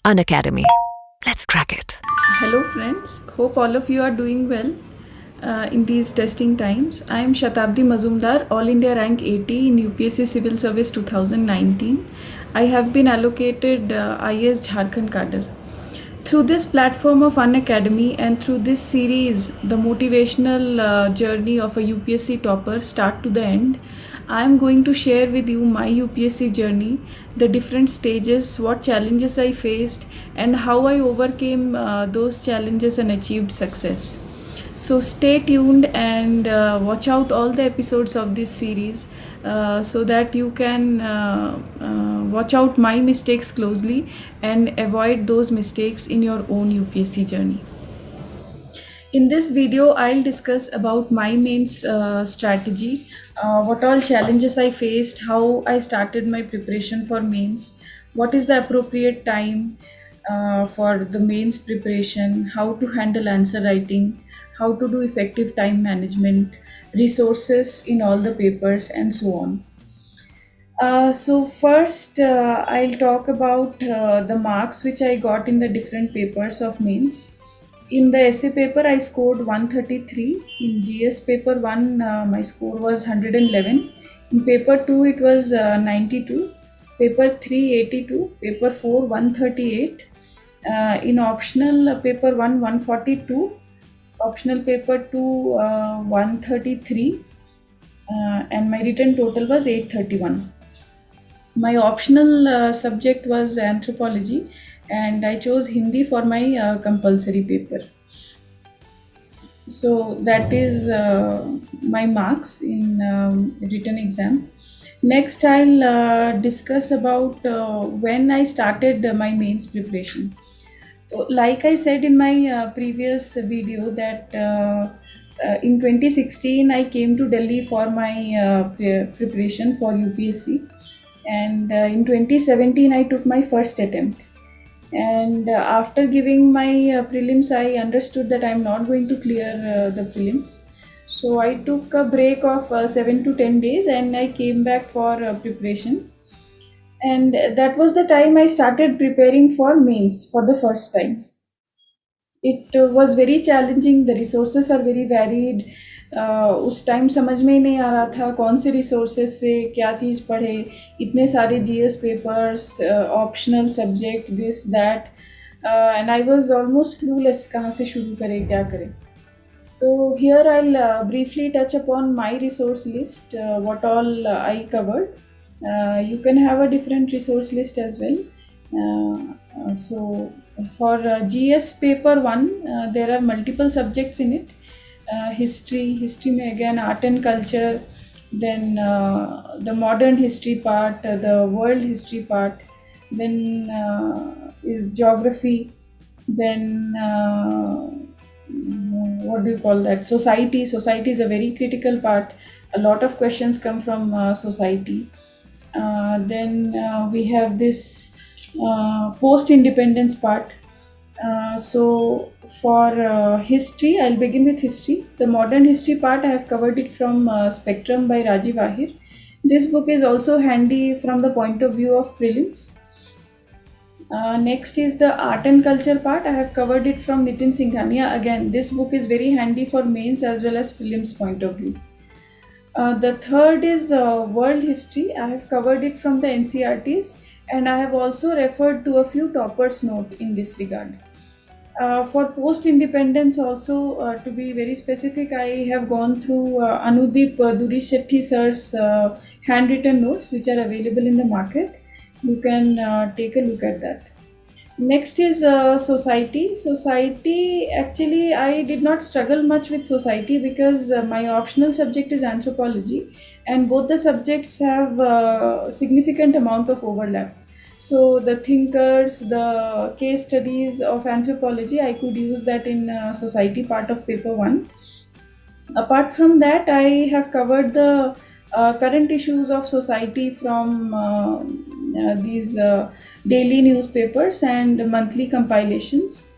Unacademy. Let's crack it. Hello, friends. Hope all of you are doing well in these testing times. I am Shatabdi Mazumdar, All India Rank 80 in UPSC Civil Service 2019. I have been allocated IAS Jharkhand cadre. Through this platform of Unacademy and through this series, the motivational journey of a UPSC topper, start to the end, I am going to share with you my UPSC journey, the different stages, what challenges I faced, and how I overcame those challenges and achieved success. So stay tuned and watch out all the episodes of this series so that you can watch out my mistakes closely and avoid those mistakes in your own UPSC journey. In this video, I'll discuss about my mains strategy, what all challenges I faced, how I started my preparation for mains, what is the appropriate time for the mains preparation, how to handle answer writing, how to do effective time management, resources in all the papers, and so on. So first, I'll talk about the marks which I got in the different papers of mains. In the essay paper, I scored 133. In GS paper 1, my score was 111. In paper 2, it was 92. Paper 3, 82. Paper 4, 138. In optional paper 1, 142. Optional paper 2, 133. And my written total was 831. My optional subject was anthropology, and I chose Hindi for my compulsory paper. So that is my marks in written exam. Next, I'll discuss about when I started my mains preparation. So, like I said in my previous video, that in 2016 I came to Delhi for my preparation for UPSC, and in 2017 I took my first attempt. And after giving my prelims, I understood that I'm not going to clear the prelims. So I took a break of 7 to 10 days and I came back for preparation. And that was the time I started preparing for mains for the first time. It was very challenging. The resources are very varied. उस time समझ में ही नहीं आ रहा था कौन से resources से क्या चीज़ पढ़े. इतने सारे GS papers, optional subject, this that, and I was almost clueless कहाँ से शुरू करें, क्या करें. तो here I'll briefly touch upon my resource list, what all I covered. You can have a different resource list as well. So for GS paper 1, there are multiple subjects in it. History में again art and culture, then the modern history part, the world history part, then is geography, then what do you call that, society is a very critical part. A lot of questions come from society. Then we have this post independence part. So for history, I'll begin with history. The modern history part, I have covered it from Spectrum by Rajiv Ahir. This book is also handy from the point of view of prelims. Next is the art and culture part. I have covered it from Nitin Singhania. Again, this book is very handy for mains as well as prelims point of view. The third is world history. I have covered it from the NCRTs, and I have also referred to a few toppers' note in this regard. For post-independence also, to be very specific, I have gone through Anudeep Duri Shetty sir's handwritten notes, which are available in the market. You can take a look at that. Next is society. Society, actually, I did not struggle much with society because my optional subject is anthropology, and both the subjects have significant amount of overlap. So the thinkers, the case studies of anthropology, I could use that in society part of paper 1. Apart from that, I have covered the current issues of society from these daily newspapers and monthly compilations.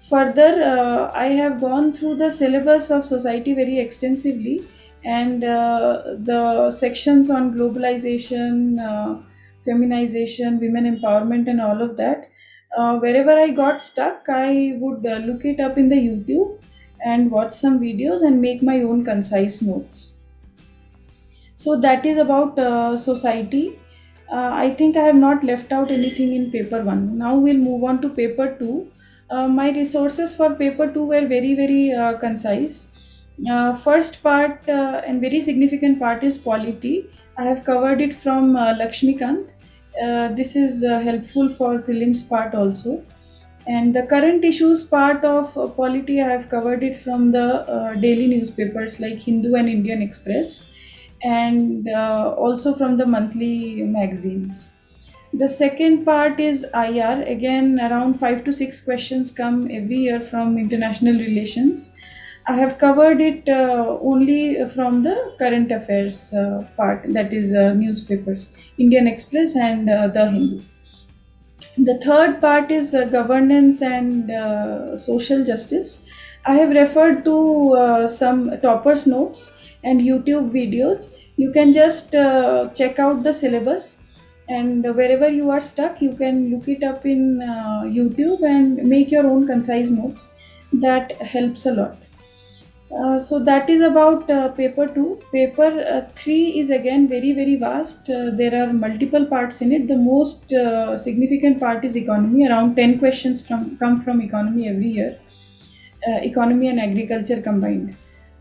Further, I have gone through the syllabus of society very extensively, and the sections on globalization, feminization, women empowerment, and all of that. Wherever I got stuck, I would look it up in the YouTube and watch some videos and make my own concise notes. So that is about society. I think I have not left out anything in paper one. Now we'll move on to paper two. My resources for paper two were very concise. First part and very significant part is polity. I have covered it from Lakshmikant. This is helpful for prelims part also. And the current issues part of polity, I have covered it from the daily newspapers like Hindu and Indian Express, and also from the monthly magazines. The second part is IR. Again, around 5 to 6 questions come every year from international relations. I have covered it only from the current affairs part, that is newspapers, Indian Express and the Hindu. The third part is the governance and social justice. I have referred to some toppers notes and YouTube videos. You can just check out the syllabus, and wherever you are stuck, you can look it up in YouTube and make your own concise notes. That helps a lot. So that is about paper 2. Paper 3 is again very vast. There are multiple parts in it. The most significant part is economy. Around 10 questions come from economy every year. Economy and agriculture combined.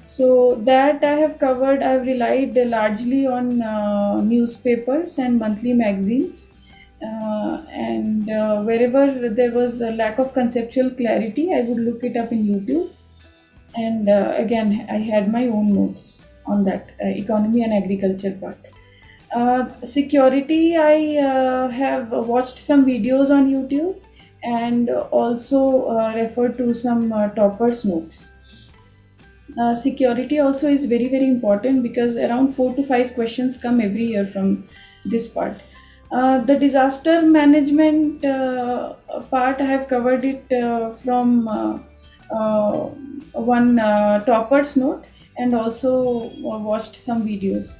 So that I have covered. I have relied largely on newspapers and monthly magazines. And wherever there was a lack of conceptual clarity, I would look it up in YouTube. And again, I had my own notes on that economy and agriculture part. Security, I have watched some videos on YouTube and also referred to some toppers notes. Security also is very important because around 4 to 5 questions come every year from this part. The disaster management part, I have covered it from uh, one toppers note, and also watched some videos.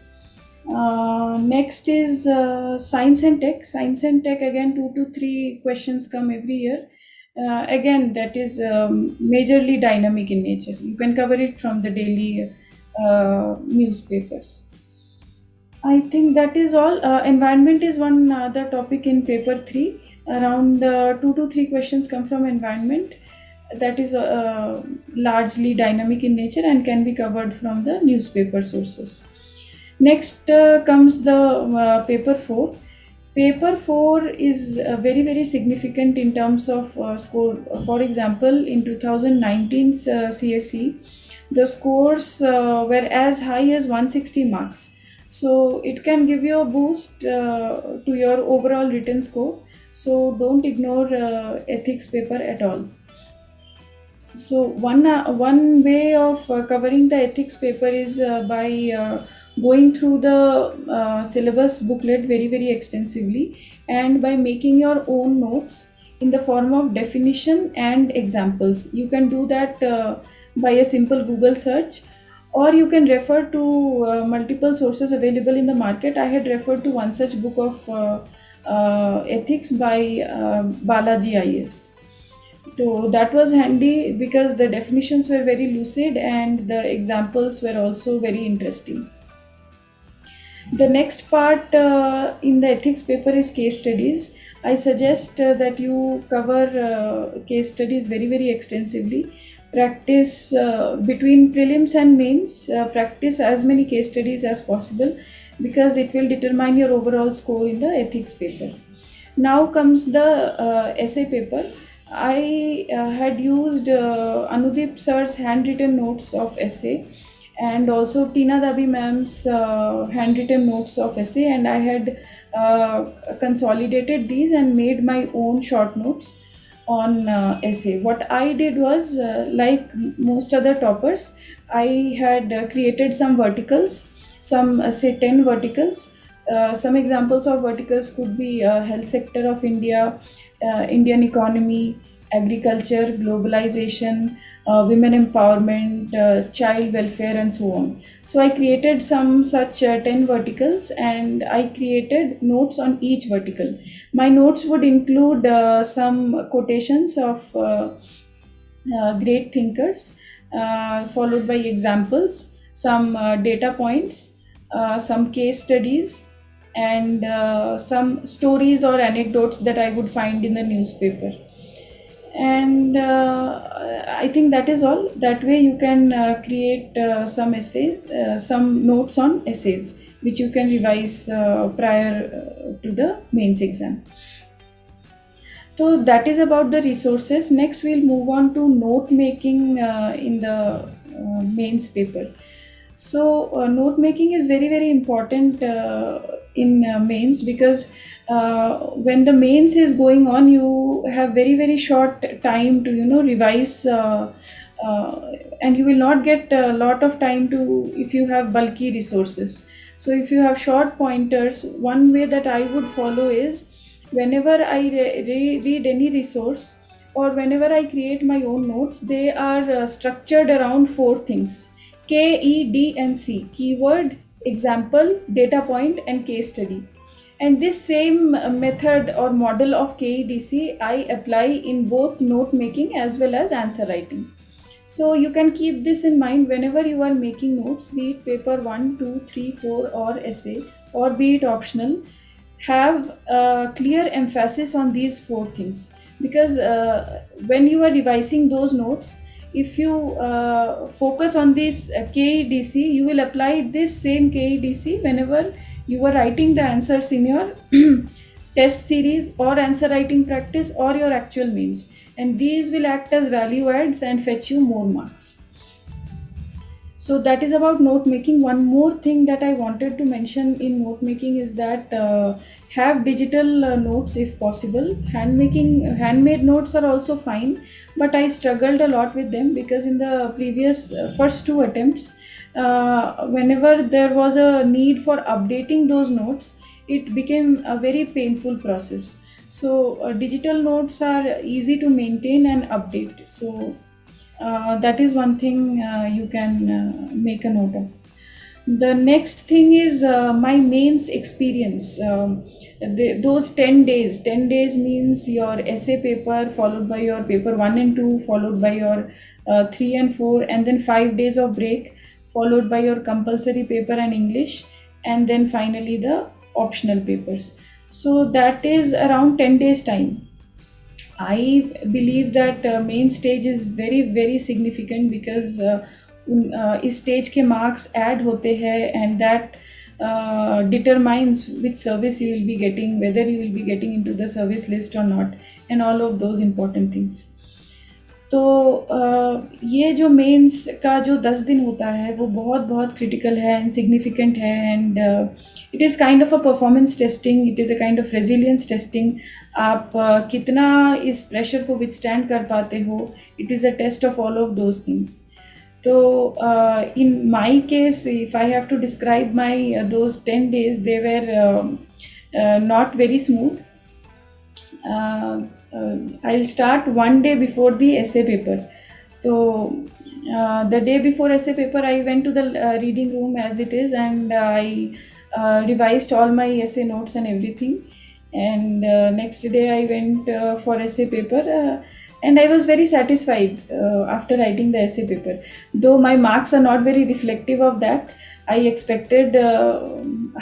Next is science and tech. Science and tech, again 2 to 3 questions come every year. Again, that is majorly dynamic in nature. You can cover it from the daily newspapers. I think that is all. Environment is one other topic in paper 3. Around 2 to 3 questions come from environment. That is largely dynamic in nature and can be covered from the newspaper sources. Next comes the paper 4. Paper 4 is very significant in terms of score. For example, in 2019's CSE, the scores were as high as 160 marks. So it can give you a boost to your overall written score. So don't ignore ethics paper at all. So one way of covering the ethics paper is by going through the syllabus booklet very extensively, and by making your own notes in the form of definition and examples. You can do that by a simple Google search, or you can refer to multiple sources available in the market. I had referred to one such book of ethics by Balaji IS. So that was handy because the definitions were very lucid and the examples were also very interesting. The next part in the ethics paper is case studies. I suggest that you cover case studies very extensively. Practice between prelims and mains, practice as many case studies as possible because it will determine your overall score in the ethics paper. Now comes the essay paper. I had used Anudeep sir's handwritten notes of essay, and also Tina Dabi ma'am's handwritten notes of essay, and I had consolidated these and made my own short notes on essay. What I did was, like most other toppers, I had created some verticals, some say 10 verticals. Some examples of verticals could be health sector of India, Indian economy, agriculture, globalization, women empowerment, child welfare, and so on. So I created some such 10 verticals, and I created notes on each vertical. My notes would include some quotations of great thinkers, followed by examples, some data points, some case studies, and some stories or anecdotes that I would find in the newspaper. And I think that is all. That way you can create some essays, some notes on essays, which you can revise prior to the mains exam. So that is about the resources. Next, we'll move on to note making in the mains paper. So note making is very very important in mains, because when the mains is going on, you have very very short time to revise, and you will not get a lot of time to if you have bulky resources. So if you have short pointers, one way that I would follow is, whenever I read any resource, or whenever I create my own notes, they are structured around four things: K, E, D, and C: keyword, example, data point, and case study. And this same method or model of KEDC I apply in both note making as well as answer writing. So you can keep this in mind whenever you are making notes, be it paper 1, 2, 3, 4, or essay, or be it optional. Have a clear emphasis on these four things, because when you are revising those notes, if you focus on this KEDC, you will apply this same KEDC whenever you are writing the answers in your test series or answer writing practice or your actual mains, and these will act as value adds and fetch you more marks. So that is about note making. One more thing that I wanted to mention in note making is that have digital notes if possible. Handmade notes are also fine, but I struggled a lot with them, because in the previous first two attempts, whenever there was a need for updating those notes, it became a very painful process. So digital notes are easy to maintain and update. So that is one thing you can make a note of. The next thing is my mains experience. Those 10 days, 10 days means your essay paper, followed by your paper 1 and 2, followed by your 3 and 4, and then 5 days of break, followed by your compulsory paper and English, and then finally the optional papers. So that is around 10 days time. I believe that main stage is very very significant, because इस stage के marks add होते हैं, and that determines which service you will be getting, whether you will be getting into the service list or not, and all of those important things. तो ये जो mains का जो 10 दिन होता है वो बहुत बहुत क्रिटिकल है एंड सिग्निफिकेंट है, and it is kind of a performance testing, it is a kind of resilience testing. आप कितना इस प्रेशर को विथस्टैंड कर पाते हो, it is a test of all of those things. तो in my case, if I have to describe my those 10 days, they were not very smooth. I'll start one day before the essay paper. So the day before essay paper, I went to the reading room as it is, and I revised all my essay notes and everything. And next day I went for essay paper, and I was very satisfied after writing the essay paper. Though my marks are not very reflective of that, I expected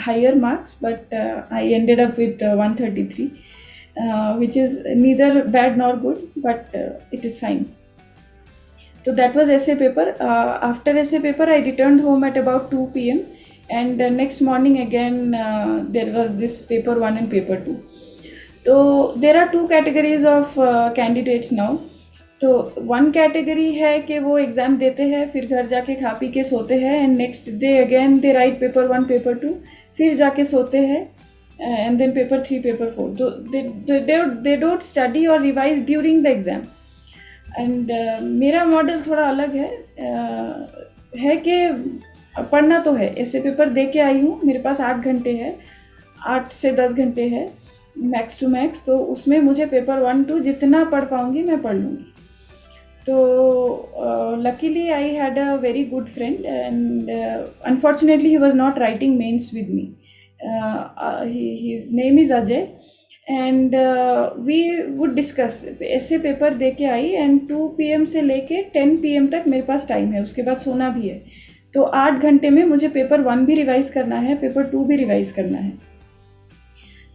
higher marks, but I ended up with 133, which is neither bad nor good, but it is fine. So that was essay paper. After essay paper, I returned home at about 2 p.m. and next morning again there was this paper 1 and paper 2. So there are two categories of candidates now. तो one category है कि वो exam देते हैं, फिर घर जाके खा पी के सोते हैं, and next day again they right paper 1 paper 2, फिर जाके सोते हैं, एंड देन पेपर 3 पेपर 4. तो दे डोंट स्टडी और revise during the exam. And मेरा मॉडल थोड़ा अलग है कि पढ़ना तो है. ऐसे पेपर दे के आई हूँ, मेरे पास 8 घंटे है, 8 से 10 घंटे है मैक्स टू मैक्स. तो उसमें मुझे पेपर 1 2 जितना पढ़ पाऊँगी मैं पढ़ लूँगी. तो luckily I had a very good friend, and unfortunately he was not writing mains with me. His name is Ajay, and we would discuss. ऐसे पेपर दे के आई, एंड 2 PM से लेके 10 PM तक मेरे पास टाइम है, उसके बाद सोना भी है. तो 8 घंटे में मुझे पेपर 1 भी रिवाइज करना है, पेपर 2 भी रिवाइज करना है.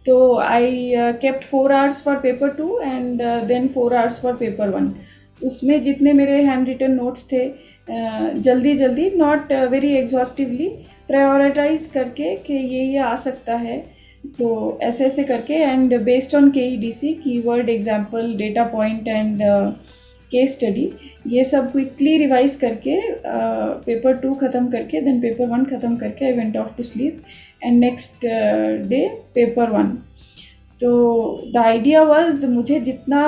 तो I kept 4 hours for paper 2 and then 4 hours for paper 1. उसमें जितने मेरे हैंड रिटन नोट्स थे, जल्दी जल्दी, नॉट वेरी एग्जॉस्टिवली, प्रायोरिटाइज करके कि ये आ सकता है, तो ऐसे ऐसे करके, and based on KEDC, keyword, example, data point and case study, ये सब क्विकली रिवाइज करके पेपर 2 ख़त्म करके, देन पेपर 1 ख़त्म करके I went off to sleep, and next day paper 1. तो द आइडिया वाज, मुझे जितना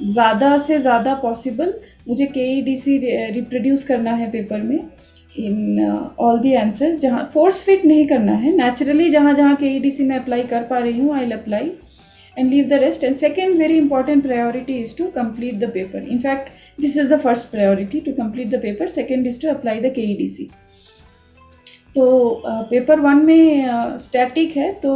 ज़्यादा से ज़्यादा पॉसिबल मुझे KEDC रिप्रोड्यूस करना है पेपर में, इन ऑल दी आंसर्स. जहाँ फोर्स फिट नहीं करना है, नेचुरली जहाँ जहाँ KEDC में अप्लाई कर पा रही हूँ, I will apply and leave the rest. And second very important priority is to complete the paper. In fact, this is the first priority, to complete the paper. Second is to apply the KEDC. तो paper 1 में static है, तो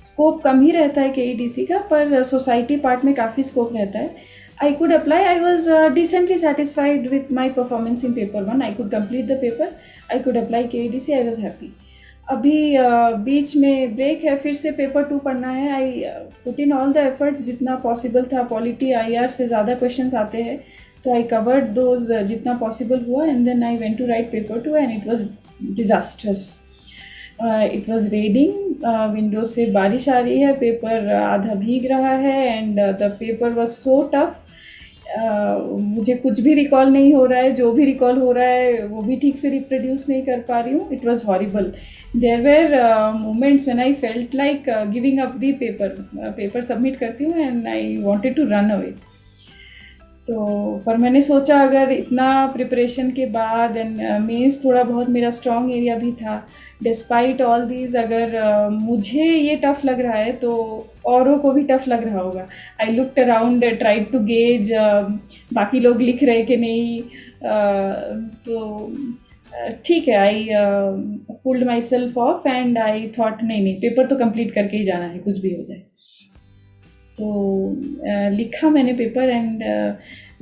scope कम ही रहता है KEDC का, पर society part में काफ़ी स्कोप रहता है. I could apply. I was decently satisfied with my performance in paper 1. I could complete the paper. I could apply KEDC. I was happy. अभी बीच में ब्रेक है, फिर से पेपर 2 पढ़ना है. I put in all the efforts जितना possible था. Polity IR से ज़्यादा क्वेश्चंस आते हैं, तो आई कवर्ड दोज जितना पॉसिबल हुआ, and then I went to write paper 2, and it was disastrous. It was raining, windows से बारिश आ रही है, पेपर आधा भीग रहा है, and the paper was so tough. मुझे कुछ भी रिकॉल नहीं हो रहा है, जो भी रिकॉल हो रहा है वो भी ठीक से रिप्रोड्यूस नहीं कर पा रही हूँ. It was horrible. There were moments when I felt like giving up the paper submit करती हूँ, and I wanted to run away. तो पर मैंने सोचा, अगर इतना प्रिपरेशन के बाद, एंड मेंस थोड़ा बहुत मेरा स्ट्रॉन्ग एरिया भी था, डिस्पाइट ऑल दीज, अगर मुझे ये टफ़ लग रहा है तो औरों को भी टफ़ लग रहा होगा. I looked around, tried to gauge बाकी लोग लिख रहे कि नहीं. तो ठीक है, I pulled myself off, and I thought नहीं, पेपर तो कंप्लीट करके ही जाना है, कुछ भी हो जाए. तो लिखा मैंने paper, and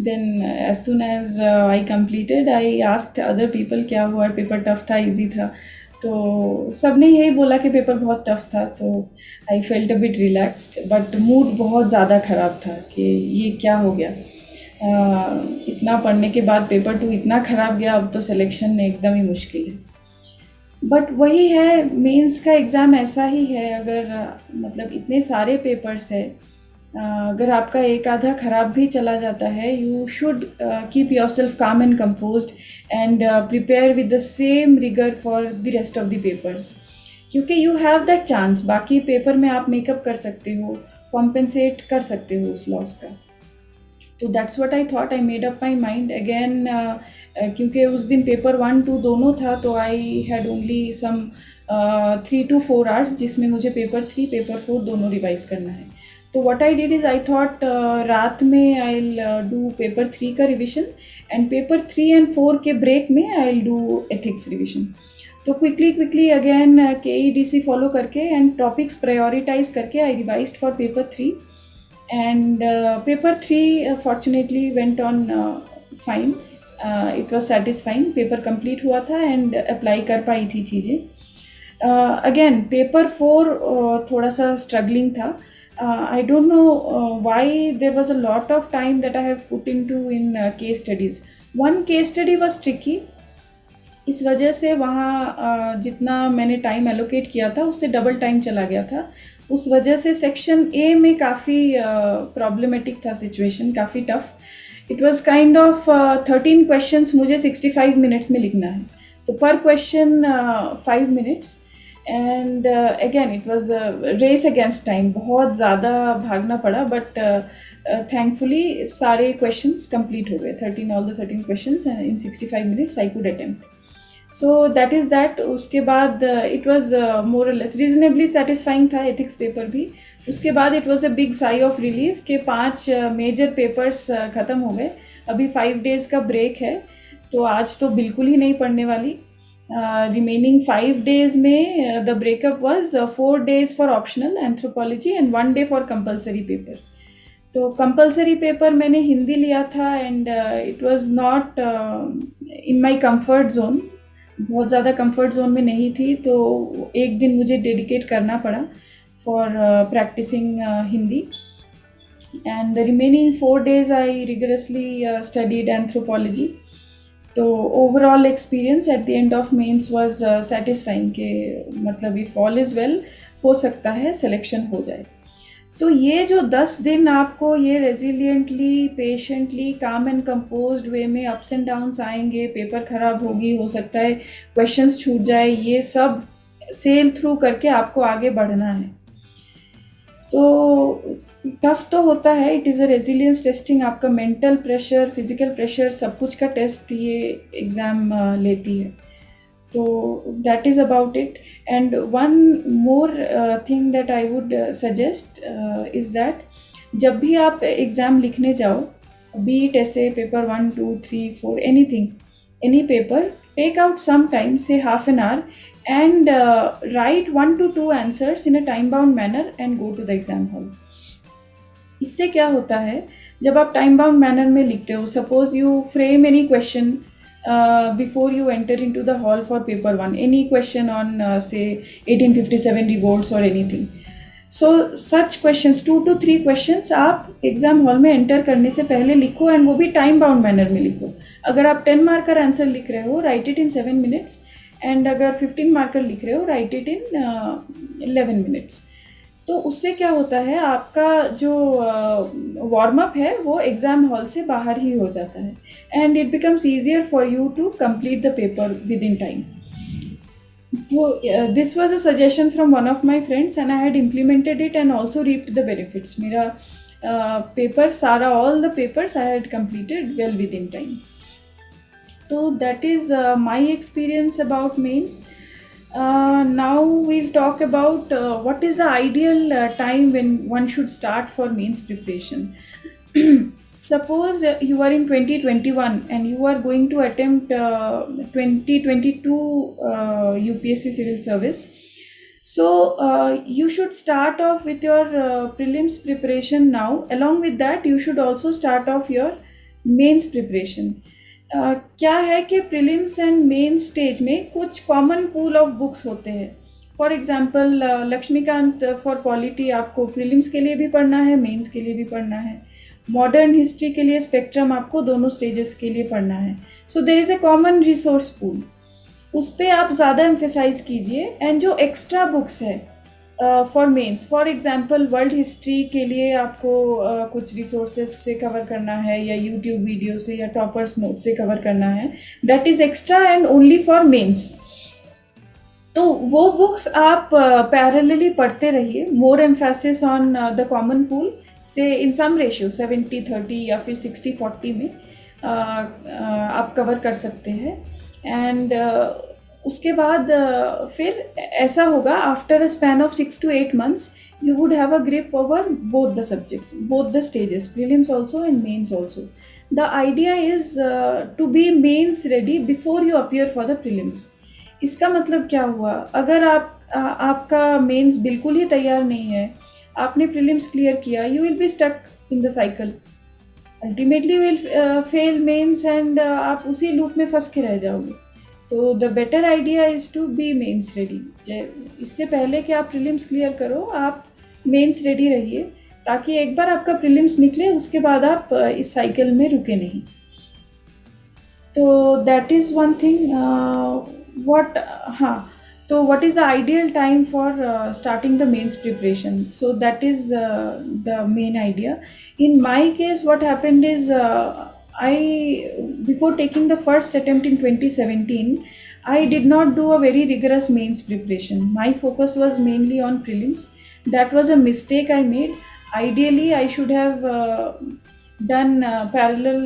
then as soon as I completed, I asked other people क्या हुआ, पेपर टफ था, इजी था. तो सब ने यही बोला कि पेपर बहुत टफ था. तो I felt a bit relaxed, but mood बहुत ज़्यादा ख़राब था कि ये क्या हो गया. इतना पढ़ने के बाद पेपर 2 इतना ख़राब गया, अब तो सिलेक्शन एकदम ही मुश्किल है. बट वही है, मेंस का एग्ज़ाम ऐसा ही है. अगर मतलब इतने सारे पेपर्स है, अगर आपका एक आधा ख़राब भी चला जाता है, you should keep yourself calm and composed, and prepare with the same rigour for the rest of the papers, क्योंकि यू हैव दैट चांस. बाकी पेपर में आप मेकअप कर सकते हो, कॉम्पेंसेट कर सकते हो उस लॉस का. तो that's what I thought. I made up my mind again, क्योंकि उस दिन पेपर 1, 2 दोनों था, तो I had only some 3 to 4 hours, जिसमें मुझे पेपर 3, पेपर 4 दोनों रिवाइज करना है. तो what I did is, I thought रात में आई विल डू पेपर 3 का रिविजन, एंड पेपर 3 and 4 के ब्रेक में I will do ethics revision. तो क्विकली अगेन KEDC फॉलो करके, एंड टॉपिक्स प्रायोरिटाइज करके, I revised for paper 3, and paper 3 fortunately went on fine. It was satisfying. Paper complete हुआ था, and apply कर पाई थी चीज़ें. अगेन पेपर 4 थोड़ा सा स्ट्रगलिंग था. I don't know why there was a lot of time that I have put into in case studies. One case study was tricky. इस वजह से वहाँ जितना मैंने टाइम एलोकेट किया था, उससे डबल टाइम चला गया था. उस वजह से सेक्शन A में काफ़ी प्रॉब्लमेटिक था सिचुएशन, काफ़ी tough. It was kind of 13 questions मुझे 65 मिनट्स में लिखना है, तो per question 5 minutes. And again it was race against time, बहुत ज़्यादा भागना पड़ा, बट थैंकफुली सारे क्वेश्चंस कंप्लीट हो गए. 13 all the 13 questions in 65 minutes I could attempt. So that is that. उसके बाद इट वॉज मोर और लेस रीजनेबली सेटिस्फाइंग था एथिक्स पेपर भी. उसके बाद it was a big sigh of relief के 5 मेजर पेपर्स ख़त्म हो गए. अभी 5 days का ब्रेक है, तो आज तो बिल्कुल ही नहीं पढ़ने वाली. रिमेनिंग 5 days में the breakup was 4 days for optional anthropology and 1 day for compulsory paper. तो कंपल्सरी पेपर मैंने हिंदी लिया था and it was not in my comfort zone. बहुत ज़्यादा कंफर्ट जोन में नहीं थी, तो एक दिन मुझे डेडिकेट करना पड़ा for practising Hindi. And the remaining 4 days I rigorously studied anthropology. तो overall experience at the end of mains was satisfying के मतलब इफ़ ऑल इज़ वेल हो सकता है सिलेक्शन हो जाए. तो ये जो 10 दिन आपको ये रेजिलियंटली, पेशेंटली, काम एंड कंपोज्ड वे में अप्स एंड डाउन्स आएंगे, पेपर ख़राब होगी, हो सकता है क्वेश्चंस छूट जाए, ये सब सेल थ्रू करके आपको आगे बढ़ना है. तो टफ तो होता है. It is a resilience testing. आपका मेंटल प्रेशर, फिजिकल प्रेशर, सब कुछ का टेस्ट ये एग्ज़ाम लेती है. तो that is about it. And one more thing that I would suggest is that जब भी आप एग्ज़ाम लिखने जाओ, be it essay, paper 1, 2, 3, 4, anything, any paper, take out some time, say half an hour, and write 1 to 2 answers in a time bound manner and go to the exam hall. इससे क्या होता है, जब आप time bound manner में लिखते हो, suppose you frame any question before you enter into the hall for paper 1, any question on say 1857 revolts or anything. So such questions, 2 to 3 questions आप एग्ज़ाम हॉल में एंटर करने से पहले लिखो, and वो भी टाइम बाउंड मैनर में लिखो. अगर आप 10 मार्कर आंसर लिख रहे हो, right it in 7 minutes, and अगर 15 मार्कर लिख रहे हो, राइट इट इन 11 minutes. तो उससे क्या होता है, आपका जो वार्म अप है वो एग्ज़ाम हॉल से बाहर ही हो जाता है, and it becomes easier for you to complete the paper within time. तो this was a suggestion from one of my friends and I had implemented it and also reaped the benefits. मेरा paper सारा, all the papers I had completed well within time. तो that is my experience about mains. Now we'll talk about what is the ideal time when one should start for mains preparation. Suppose you are in 2021 and you are going to attempt 2022 UPSC Civil Service. So you should start off with your prelims preparation now. Along with that, you should also start off your mains preparation. क्या है कि prelims and main stage में कुछ common pool of books होते हैं. For example Laxmikanth for polity आपको prelims के लिए भी पढ़ना है, मेंस के लिए भी पढ़ना है. मॉडर्न हिस्ट्री के लिए स्पेक्ट्रम आपको दोनों स्टेजेस के लिए पढ़ना है. So there is a common resource pool, उस पर आप ज़्यादा एम्फेसाइज कीजिए. एंड जो एक्स्ट्रा बुक्स है for mains, for example world history के लिए आपको कुछ रिसोर्सेस से कवर करना है, या यूट्यूब वीडियो से, या टॉपर्स नोट से कवर करना है, that is extra and only for mains. तो वो बुक्स आप पैरेलली पढ़ते रहिए. More emphasis on the common pool से इन सम रेशियो 70-30 या फिर 60-40 में आप कवर कर सकते हैं. एंड उसके बाद फिर ऐसा होगा, after a span of 6 to 8 months you would have a grip over both the subjects, both the stages, prelims also and mains also. The idea is to be mains ready before you appear for the prelims. इसका मतलब क्या हुआ, अगर आपका mains बिल्कुल ही तैयार नहीं है, आपने प्रीलिम्स क्लियर किया, you will be stuck in the cycle. Ultimately you will fail mains and आप उसी लूप में फंस के रह जाओगे. तो the better idea is to be mains ready. इससे पहले कि आप प्रीलिम्स क्लियर करो, आप मेंस रेडी रहिए, ताकि एक बार आपका प्रीलिम्स निकले उसके बाद आप इस साइकिल में रुके नहीं. तो दैट इज़ वन थिंग. तो what is the ideal time for starting the mains preparation? So that is the main idea. In my case what happened is, before taking the first attempt in 2017, I did not do a very rigorous mains preparation. My focus was mainly on prelims. That was a mistake I made. Ideally, I should have done parallel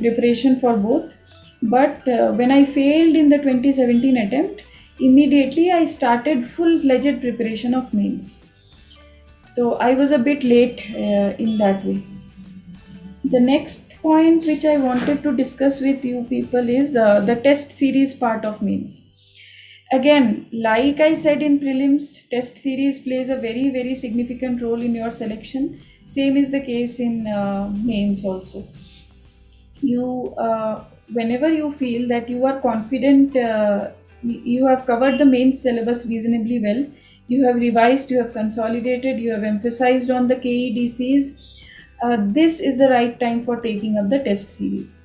preparation for both. But when I failed in the 2017 attempt, immediately I started full-fledged preparation of mains. So I was a bit late in that way. The next point which I wanted to discuss with you people is the test series part of mains. Again, like I said in prelims, test series plays a very, very significant role in your selection. Same is the case in mains also. You, whenever you feel that you are confident, you have covered the main syllabus reasonably well, you have revised, you have consolidated, you have emphasized on the KEDCs, this is the right time for taking up the test series.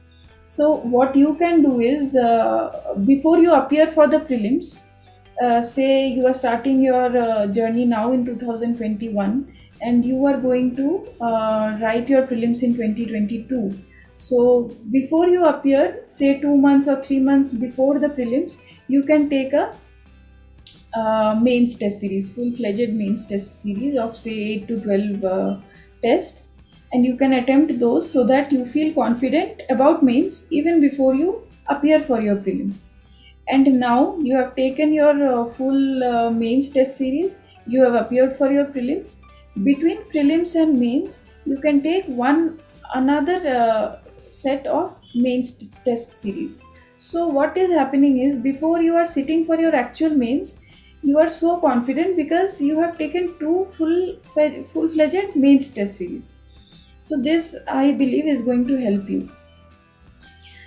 So what you can do is, before you appear for the prelims, say you are starting your journey now in 2021 and you are going to write your prelims in 2022. So before you appear, say 2 months or 3 months before the prelims, you can take a mains test series, full-fledged mains test series of say 8 to 12 tests, and you can attempt those so that you feel confident about mains even before you appear for your prelims. And now you have taken your full mains test series, you have appeared for your prelims. Between prelims and mains, you can take another set of mains test series. So what is happening is, before you are sitting for your actual mains, you are so confident because you have taken two full-fledged mains test series. So this, I believe, is going to help you.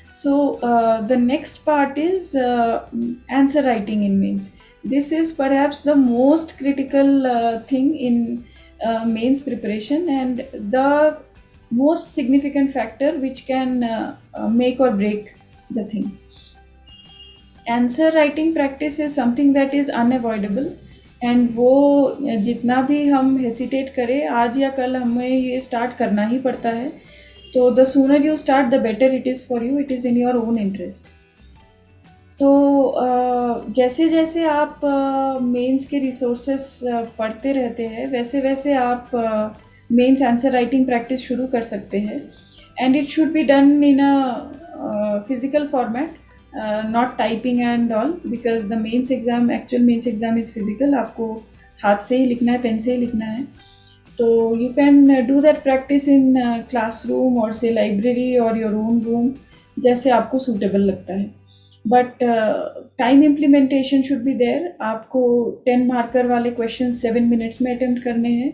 So the next part is answer writing in mains. This is perhaps the most critical thing in mains preparation and the most significant factor which can make or break the thing. Answer writing practice is something that is unavoidable, and वो जितना भी हम hesitate करें, आज या कल हमें ये स्टार्ट करना ही पड़ता है. तो the sooner you start the better it is for you, it is in your own interest. तो जैसे जैसे आप मेंस के रिसोर्सेस पढ़ते रहते हैं, वैसे वैसे आप मेंस आंसर राइटिंग प्रैक्टिस शुरू कर सकते हैं. And it should be done in a physical format, not typing and all, because the mains exam, actual mains exam is physical. आपको हाथ से ही लिखना है, पेन से ही लिखना है. तो you can do that practice in classroom or say library or your own room, जैसे आपको suitable लगता है. But time implementation should be there. आपको 10 marker वाले questions 7 minutes में attempt करने हैं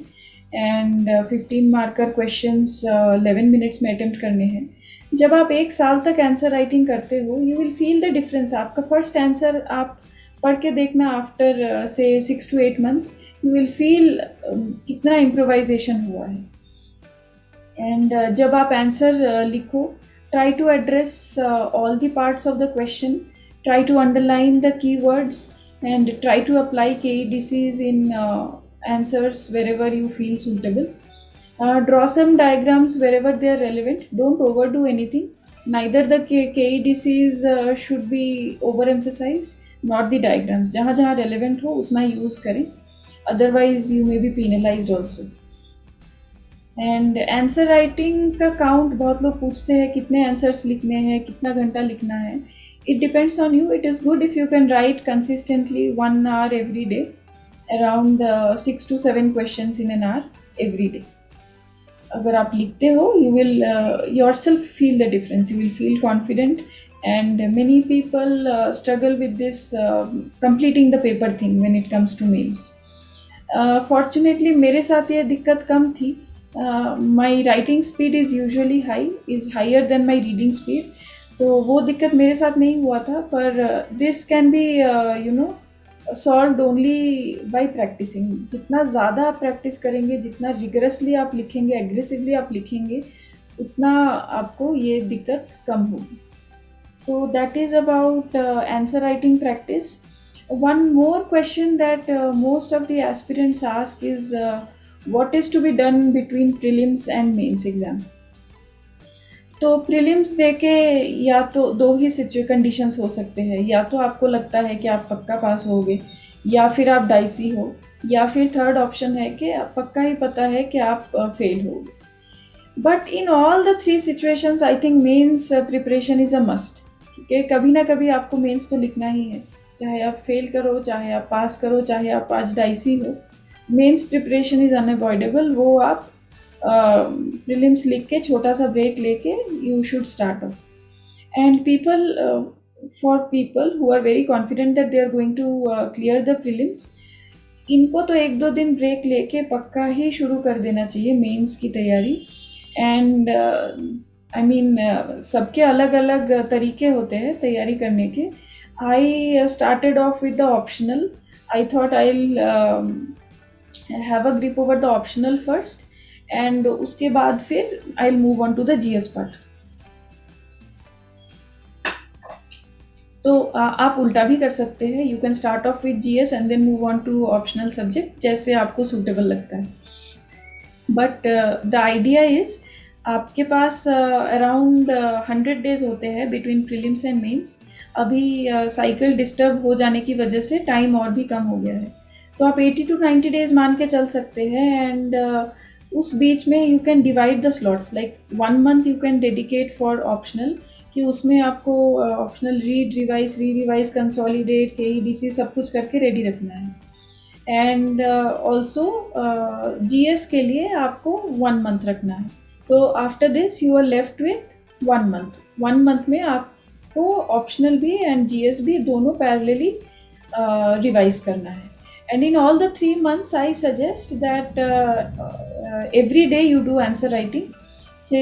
and 15 marker questions 11 minutes में attempt करने हैं. जब आप एक साल तक आंसर राइटिंग करते हो, you will feel the difference. आपका फर्स्ट आंसर आप पढ़ के देखना आफ्टर से 6 to 8 months, you will feel कितना इम्प्रोवाइजेशन हुआ है. एंड जब आप आंसर लिखो, try to address all the parts of the question, try to underline the keywords and try to apply KEDCs in answers wherever you feel suitable. Draw some diagrams wherever they are relevant. Don't overdo anything. Neither the KEDCs should be overemphasized, not the diagrams. जहाँ जहाँ relevant हो उतना use करें, otherwise you may be penalized also. And answer writing का count बहुत लोग पूछते हैं, कितने आंसर्स लिखने हैं, कितना घंटा लिखना है. It depends on you. It is good if you can write consistently 1 hour every day, around 6 to 7 questions in an hour every day. अगर आप लिखते हो, you will yourself feel the difference. You will feel confident, and many people struggle with this completing the paper thing when it comes to mails. Fortunately मेरे साथ ये दिक्कत कम थी. My writing speed is usually higher than my reading speed. तो वो दिक्कत मेरे साथ नहीं हुआ था, पर this can be solved only by practicing. जितना ज़्यादा आप प्रैक्टिस करेंगे, जितना रिगरसली आप लिखेंगे, एग्रेसिवली आप लिखेंगे, उतना आपको ये दिक्कत कम होगी. तो that is about answer writing practice. One more question that most of the aspirants ask is what is to be done between prelims and mains exam. तो प्रीलिम्स देके या तो दो ही कंडीशंस हो सकते हैं. या तो आपको लगता है कि आप पक्का पास होगे, या फिर आप डाइसी हो, या फिर थर्ड ऑप्शन है कि आप पक्का ही पता है कि आप फेल होगे. But in all the 3 situations I think mains preparation is a must. कि कभी ना कभी आपको मेंस तो लिखना ही है, चाहे आप फेल करो, चाहे आप पास करो, चाहे आप आज डाइसी हो, मेंस प्रिपरेशन इज़ अनअवॉइडेबल। वो आप प्रीलिम्स लिख के छोटा सा ब्रेक लेके you should start off. And people, for people who are very confident that they are going to clear the prelims, इनको तो 1-2 दिन ब्रेक लेके पक्का ही शुरू कर देना चाहिए मेंस की तैयारी। एंड आई मीन सबके अलग अलग तरीके होते हैं तैयारी करने के। I started off with the optional. I thought I have a grip over the optional first, and उसके बाद फिर I will move on to the GS part. तो आप उल्टा भी कर सकते हैं, you can start off with GS and then move on to optional subject, जैसे आपको सूटेबल लगता है। बट द आइडिया इज़ आपके पास अराउंड 100 डेज होते हैं बिटवीन प्रीलिम्स एंड मेंस। अभी साइकिल डिस्टर्ब हो जाने की वजह से टाइम और भी कम हो गया है, तो आप 80 to 90 डेज मान के चल सकते हैं। एंड उस बीच में you can divide the slots, like 1 month you can dedicate for optional, कि उसमें आपको ऑप्शनल रीड, रिवाइज, री रिवाइज, कंसोलिडेट, केईडीसी सब कुछ करके रेडी रखना है। एंड ऑल्सो जीएस के लिए आपको 1 मंथ रखना है। तो after this you are left with 1 month. 1 month में आपको ऑप्शनल भी एंड जीएस भी दोनों पैरेलली रिवाइज करना है। And in all the 3 months, I suggest that every day you do answer writing. Say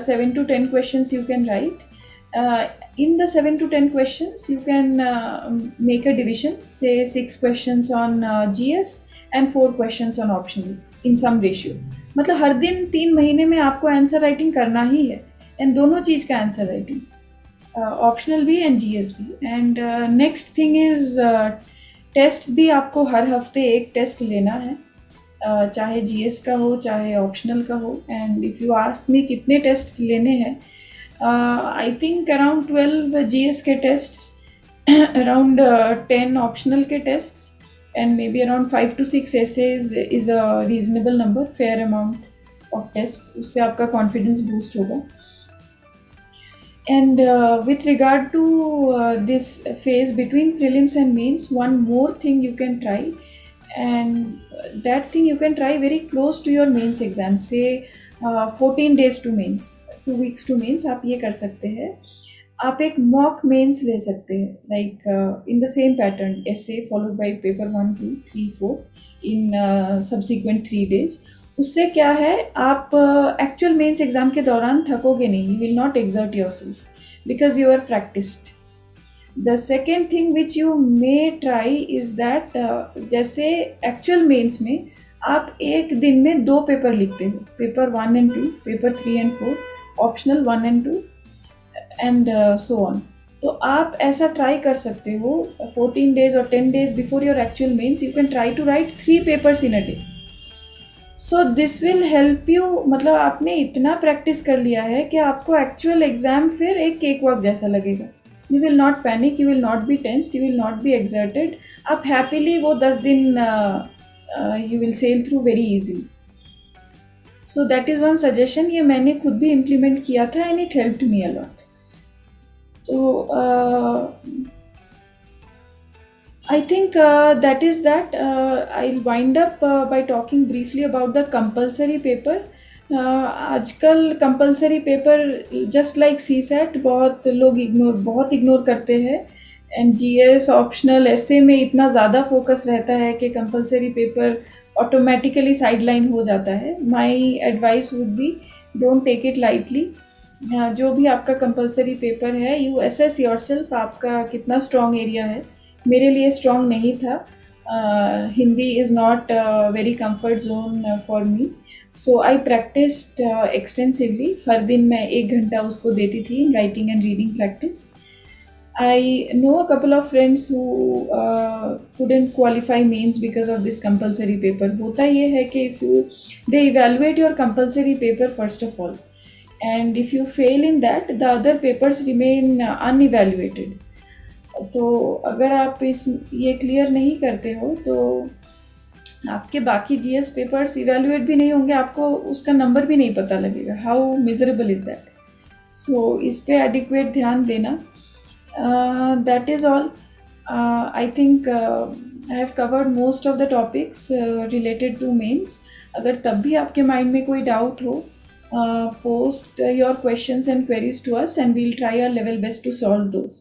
7 to 10 questions you can write. In the 7 to 10 questions, you can make a division. Say 6 questions on GS and 4 questions on optional in some ratio. मतलब हर दिन 3 महीने में आपको answer writing करना ही है, and दोनों चीज़ का आंसर राइटिंग, ऑप्शनल भी एंड जीएस भी। And next thing is test भी आपको हर हफ्ते एक टेस्ट लेना है, चाहे जीएस का हो चाहे ऑप्शनल का हो। And if you ask me कितने टेस्ट लेने हैं, आई थिंक अराउंड 12 जीएस के टेस्ट्स, अराउंड 10 ऑप्शनल के tests, and maybe around 5 to 6 essays is a reasonable number, fair amount of test. उससे आपका कॉन्फिडेंस बूस्ट होगा। And with regard to this phase between prelims and mains, one more thing you can try, and that thing you can try very close to your mains exam, say 14 days to mains, 2 weeks to mains। आप ये कर सकते हैं, आप एक mock mains ले सकते हैं, like in the same pattern, essay followed by paper 1, 2, 3, 4 in subsequent 3 days। उससे क्या है, आप एक्चुअल मेंस एग्ज़ाम के दौरान थकोगे नहीं, you will not exert yourself because you are practised. The second thing which you may try is that, जैसे actual mains में आप एक दिन में 2 पेपर लिखते हो, paper 1 and 2, paper 3 and 4, optional 1 and 2 and so on. तो आप ऐसा ट्राई कर सकते हो 14 days और 10 days before your actual mains, you can try to write 3 papers in a day. So this will help you, मतलब आपने इतना प्रैक्टिस कर लिया है कि आपको एक्चुअल एग्ज़ाम फिर एक केक वॉक जैसा लगेगा। You will not panic, you will not be tensed, you will not be exerted. आप हैप्पीली वो 10 दिन you will sail through very easily. So that is one suggestion, ये मैंने खुद भी इम्प्लीमेंट किया था and it helped me a lot. तो I think that is that. I'll wind up by talking briefly about the compulsory paper. आजकल compulsory paper just like CSAT बहुत लोग बहुत इग्नोर करते हैं, एंड जीएस, ऑप्शनल, ऐसे में इतना ज़्यादा फोकस रहता है कि कंपलसरी पेपर ऑटोमेटिकली साइडलाइन हो जाता है। My advice would be don't take it lightly. जो भी आपका कंपलसरी पेपर है, यू एसेस योरसेल्फ, आपका कितना स्ट्रॉन्ग एरिया है। मेरे लिए स्ट्रॉन्ग नहीं था, Hindi is not very comfort zone for me, so I practised extensively. हर दिन मैं 1 घंटा उसको देती थी in writing and reading practice. I know a couple of friends who couldn't qualify mains because of this compulsory paper. होता ये है कि if you they evaluate your compulsory paper first of all, and if you fail in that the other papers remain unevaluated. तो अगर आप ये clear नहीं करते हो तो आपके बाकी जीएस पेपर्स इवेल्युएट भी नहीं होंगे, आपको उसका नंबर भी नहीं पता लगेगा। How miserable is that. So इस पे एडिक्वेट ध्यान देना। That is all. I think I have covered most of the topics related to mains. अगर तब भी आपके माइंड में कोई डाउट हो, post your questions and queries to us, and we'll try our level best to solve those.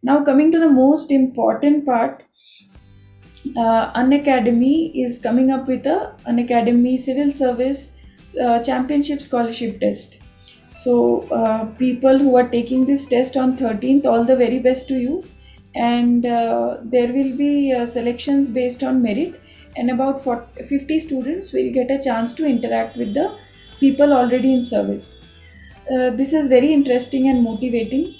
Now, coming to the most important part, Unacademy is coming up with a Unacademy Civil Service Championship Scholarship Test. So, people who are taking this test on 13th, all the very best to you. And there will be selections based on merit, and about 50 students will get a chance to interact with the people already in service. This is very interesting and motivating.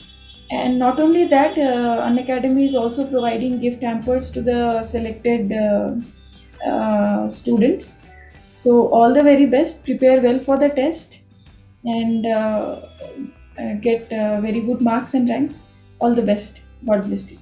And not only that, Unacademy is also providing gift hampers to the selected students. So all the very best. Prepare well for the test, and get very good marks and ranks. All the best. God bless you.